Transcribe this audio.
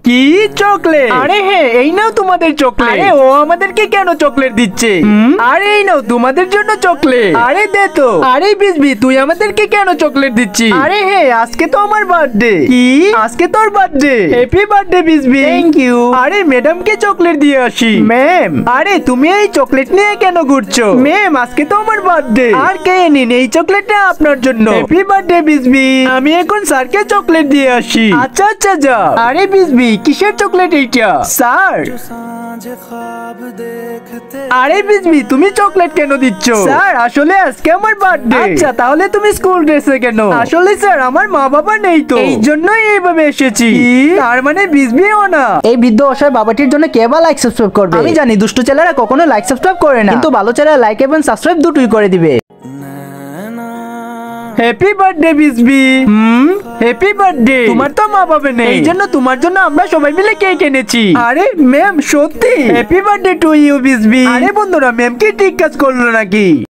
কি চকলেট? আরে হ্যাঁ, এই নাও তোমাদের চকলেট। আরে ও আমাদেরকে কেন চকলেট দিচ্ছে? আরে এই নাও তোমাদের জন্য চকলেট। আরে দে তো। আরে বিজবি, তুই আমাদেরকে কেন চকলেট দিচ্ছিস? আরে হ্যাঁ, আজকে তো আমার বার্থডে। কি? আজকে তোর বার্থডে? হ্যাপি বার্থডে বিজবি। Thank you. আরে ম্যাডামকে চকলেট দিয়ে আসি। ম্যাম, আরে তুমি এই চকলেট নিয়ে কেন ঘুরছো? ম্যাম, আজকে তো আমার বার্থডে। আর কে নিন, এই চকলেটটা আপনার জন্য। হ্যাপি বার্থডে বিজবি। আমি এখন স্যারকে চকলেট দিয়ে আসি। আচ্ছা আচ্ছা যা। আরে বিজবি, কিসের চকলেট এইটা? স্যার। আরে বিজবি, তুমি চকলেট কেন দিচ্ছ? স্যার, আসলে আজকে আমার বার্থডে। আচ্ছা, তাহলে তুমি স্কুল ড্রেসে কেন? আসলে স্যার, আমার মা বাবা নেই তো, এই জন্যই এইভাবে এসেছি। তার মানে বিজবিও না। এই বৃদ্ধ অসহায় বাবাটির জন্য কে বা লাইক সাবস্ক্রাইব করবে? আমি জানি দুষ্ট ছেলেরা কখনো লাইক সাবস্ক্রাইব করে না, কিন্তু ভালো ছেলেরা লাইক এবং সাবস্ক্রাইব দুটোই করে দিবে। হ্যাপি বার্থডে বিজবি। Happy birthday. তোমার তো মা বাবা নেই, এই জন্য তোমার জন্য আমরা সবাই মিলে কেক এনেছি। আরে ম্যাম, সত্যি হ্যাপি বার্থডে টু ইউ বিজবি। আরে বন্ধুরা, ম্যাম কি ঠিক কাজ করলো নাকি?